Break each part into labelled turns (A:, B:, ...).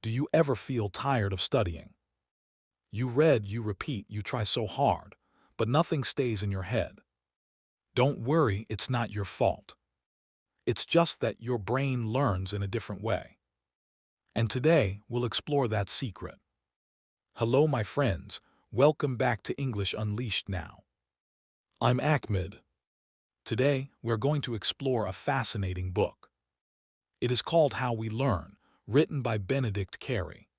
A: Do you ever feel tired of studying? You read, you repeat, you try so hard, but nothing stays in your head. Don't worry, it's not your fault. It's just that your brain learns in a different way. And today, we'll explore that secret. Hello, my friends. Welcome back to English Unleashed now. I'm Ahmed. Today, we're going to explore a fascinating book. It is called How We Learn, written by Benedict Carey.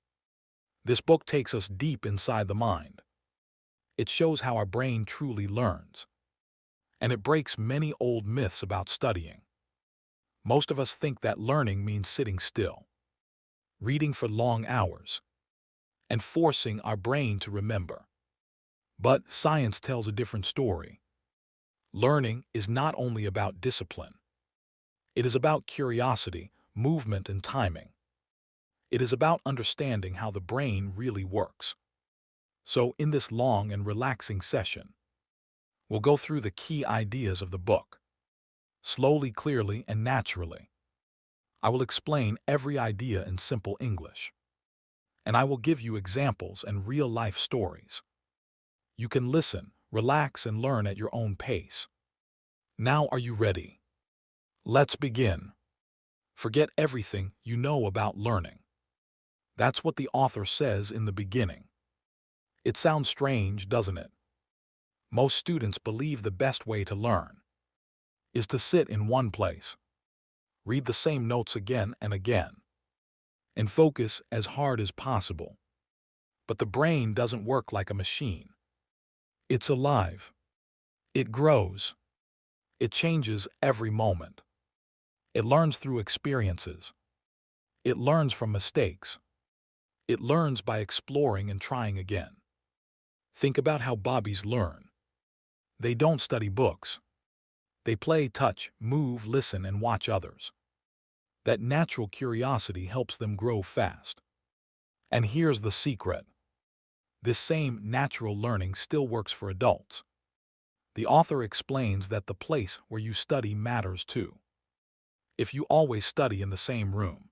A: This book takes us deep inside the mind. It shows how our brain truly learns. And it breaks many old myths about studying. Most of us think that learning means sitting still, reading for long hours, and forcing our brain to remember. But science tells a different story. Learning is not only about discipline. It is about curiosity, movement, and timing. It is about understanding how the brain really works. So, in this long and relaxing session, we'll go through the key ideas of the book, slowly, clearly, and naturally. I will explain every idea in simple English, and I will give you examples and real-life stories. You can listen, relax, and learn at your own pace. Now, are you ready? Let's begin. Forget everything you know about learning. That's what the author says in the beginning. It sounds strange, doesn't it? Most students believe the best way to learn is to sit in one place, read the same notes again and again, and focus as hard as possible. But the brain doesn't work like a machine. It's alive. It grows. It changes every moment. It learns through experiences. It learns from mistakes. It learns by exploring and trying again. Think about how babies learn. They don't study books. They play, touch, move, listen, and watch others. That natural curiosity helps them grow fast. And here's the secret. This same natural learning still works for adults. The author explains that the place where you study matters too. If you always study in the same room,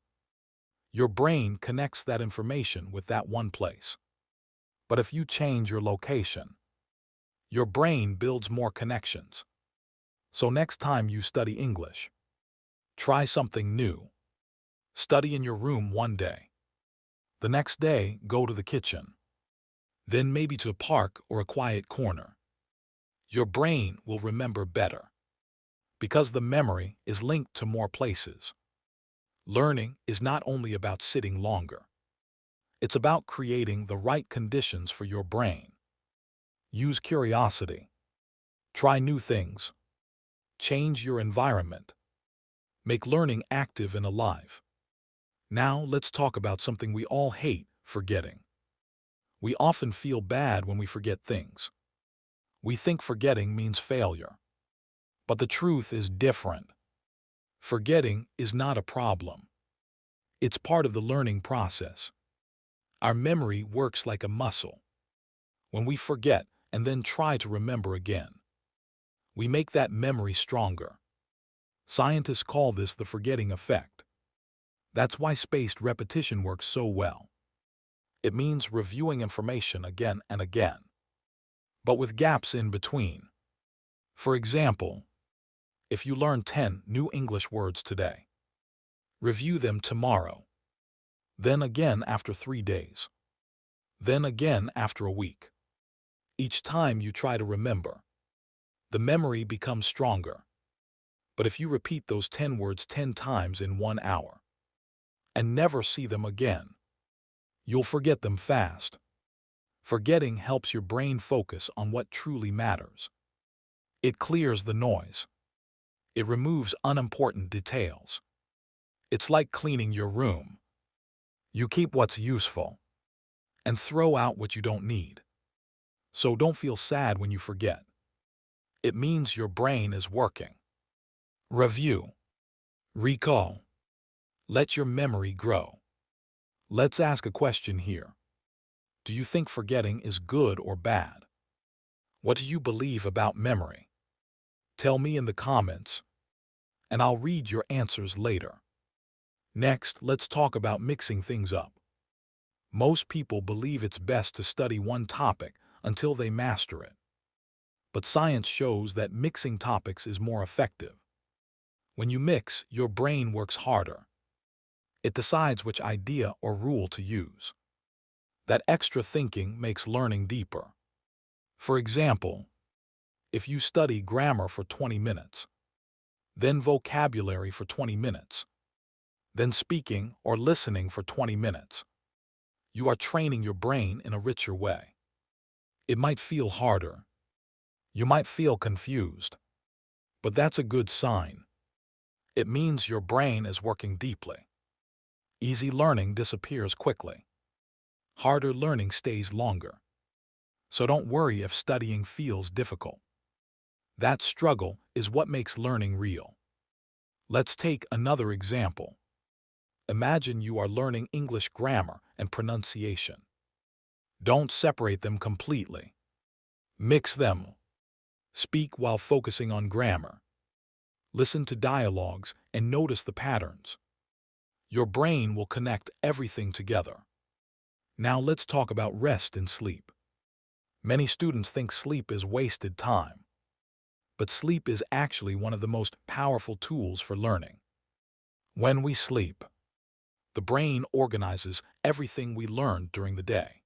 A: your brain connects that information with that one place. But if you change your location, your brain builds more connections. So next time you study English, try something new. Study in your room one day. The next day, go to the kitchen. Then maybe to a park or a quiet corner. Your brain will remember better, because the memory is linked to more places. Learning is not only about sitting longer. It's about creating the right conditions for your brain. Use curiosity. Try new things. Change your environment. Make learning active and alive. Now let's talk about something we all hate, forgetting. We often feel bad when we forget things. We think forgetting means failure. But the truth is different. Forgetting is not a problem. It's part of the learning process. Our memory works like a muscle. When we forget and then try to remember again, we make that memory stronger. Scientists call this the forgetting effect. That's why spaced repetition works so well. It means reviewing information again and again, but with gaps in between. For example, if you learn 10 new English words today, review them tomorrow, then again after 3 days, then again after a week. Each time you try to remember, the memory becomes stronger. But if you repeat those 10 words 10 times in 1 hour and never see them again, you'll forget them fast. Forgetting helps your brain focus on what truly matters. It clears the noise. It removes unimportant details. It's like cleaning your room. You keep what's useful and throw out what you don't need. So don't feel sad when you forget. It means your brain is working. Review. Recall. Let your memory grow. Let's ask a question here. Do you think forgetting is good or bad? What do you believe about memory? Tell me in the comments, and I'll read your answers later. Next, let's talk about mixing things up. Most people believe it's best to study one topic until they master it. But science shows that mixing topics is more effective. When you mix, your brain works harder. It decides which idea or rule to use. That extra thinking makes learning deeper. For example, if you study grammar for 20 minutes, then vocabulary for 20 minutes, then speaking or listening for 20 minutes, you are training your brain in a richer way. It might feel harder. You might feel confused. But that's a good sign. It means your brain is working deeply. Easy learning disappears quickly. Harder learning stays longer. So don't worry if studying feels difficult. That struggle is what makes learning real. Let's take another example. Imagine you are learning English grammar and pronunciation. Don't separate them completely. Mix them. Speak while focusing on grammar. Listen to dialogues and notice the patterns. Your brain will connect everything together. Now let's talk about rest and sleep. Many students think sleep is wasted time. But sleep is actually one of the most powerful tools for learning. When we sleep, the brain organizes everything we learned during the day.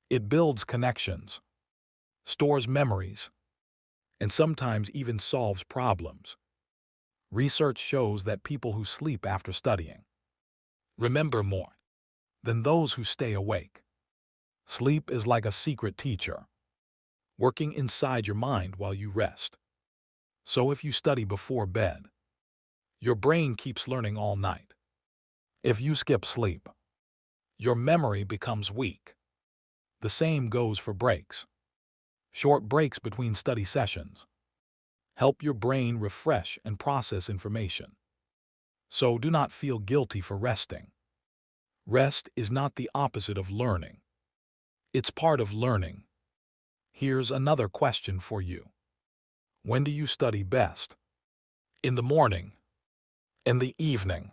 A: It builds connections, stores memories, and sometimes even solves problems. Research shows that people who sleep after studying remember more than those who stay awake. Sleep is like a secret teacher, working inside your mind while you rest. So if you study before bed, your brain keeps learning all night. If you skip sleep, your memory becomes weak. The same goes for breaks. Short breaks between study sessions help your brain refresh and process information. So do not feel guilty for resting. Rest is not the opposite of learning. It's part of learning. Here's another question for you. When do you study best? In the morning? In the evening?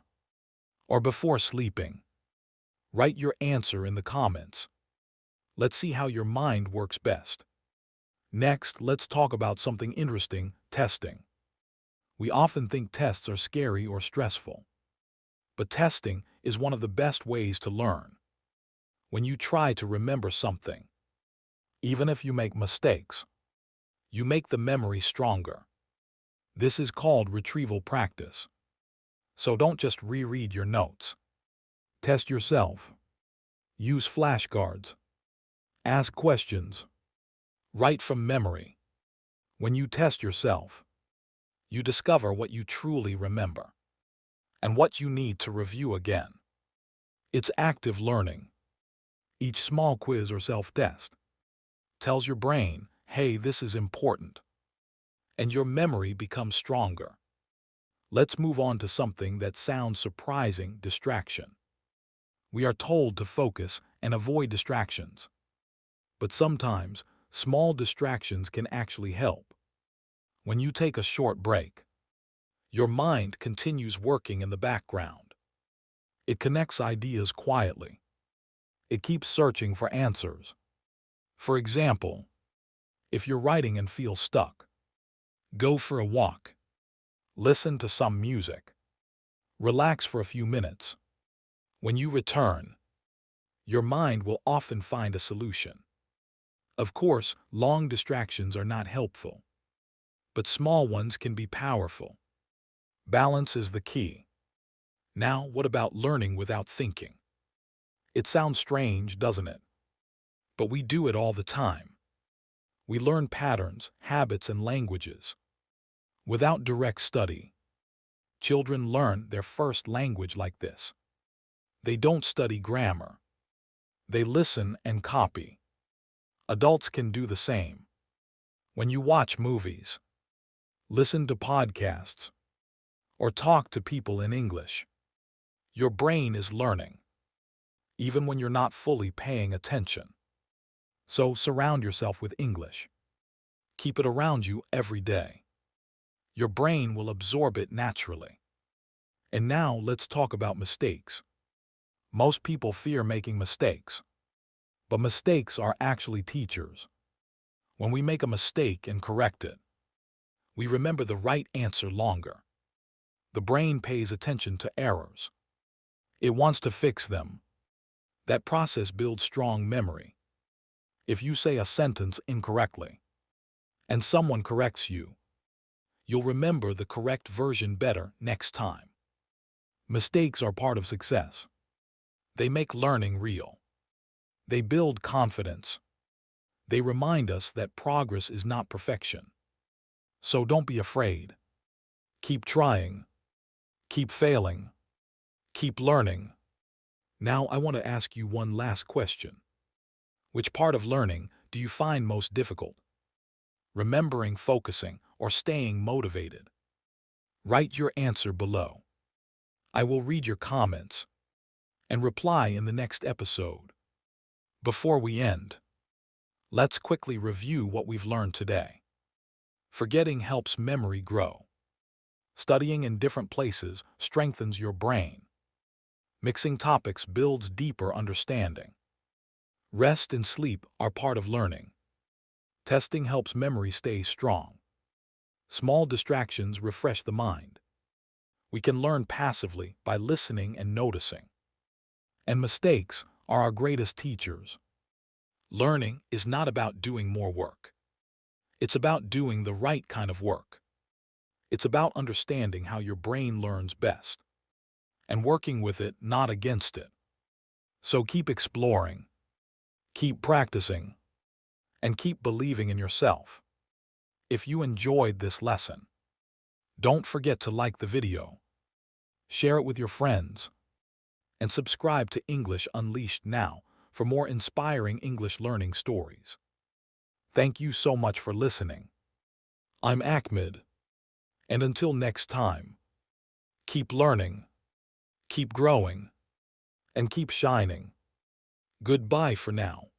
A: Or before sleeping? Write your answer in the comments. Let's see how your mind works best. Next, let's talk about something interesting: testing. We often think tests are scary or stressful. But testing is one of the best ways to learn. When you try to remember something, even if you make mistakes, you make the memory stronger. This is called retrieval practice. So don't just reread your notes. Test yourself. Use flashcards. Ask questions. Write from memory. When you test yourself, you discover what you truly remember and what you need to review again. It's active learning. Each small quiz or self-test tells your brain, hey, this is important, and your memory becomes stronger. Let's move on to something that sounds surprising: distraction. We are told to focus and avoid distractions. But sometimes, small distractions can actually help. When you take a short break, your mind continues working in the background. It connects ideas quietly. It keeps searching for answers. For example, if you're writing and feel stuck, go for a walk. Listen to some music. Relax for a few minutes. When you return, your mind will often find a solution. Of course, long distractions are not helpful, but small ones can be powerful. Balance is the key. Now, what about learning without thinking? It sounds strange, doesn't it? But we do it all the time. We learn patterns, habits, and languages without direct study. Children learn their first language like this. They don't study grammar. They listen and copy. Adults can do the same. When you watch movies, listen to podcasts, or talk to people in English, your brain is learning, even when you're not fully paying attention. So surround yourself with English. Keep it around you every day. Your brain will absorb it naturally. And now let's talk about mistakes. Most people fear making mistakes, but mistakes are actually teachers. When we make a mistake and correct it, we remember the right answer longer. The brain pays attention to errors. It wants to fix them. That process builds strong memory. If you say a sentence incorrectly, and someone corrects you, you'll remember the correct version better next time. Mistakes are part of success. They make learning real. They build confidence. They remind us that progress is not perfection. So don't be afraid. Keep trying. Keep failing. Keep learning. Now I want to ask you one last question. Which part of learning do you find most difficult? Remembering, focusing, or staying motivated? Write your answer below. I will read your comments and reply in the next episode. Before we end, let's quickly review what we've learned today. Forgetting helps memory grow. Studying in different places strengthens your brain. Mixing topics builds deeper understanding. Rest and sleep are part of learning. Testing helps memory stay strong. Small distractions refresh the mind. We can learn passively by listening and noticing. And mistakes are our greatest teachers. Learning is not about doing more work. It's about doing the right kind of work. It's about understanding how your brain learns best and working with it, not against it. So keep exploring, keep practicing, and keep believing in yourself. If you enjoyed this lesson, don't forget to like the video, share it with your friends, and subscribe to English Unleashed now for more inspiring English learning stories. Thank you so much for listening. I'm Ahmed, and until next time, keep learning, keep growing, and keep shining. Goodbye for now.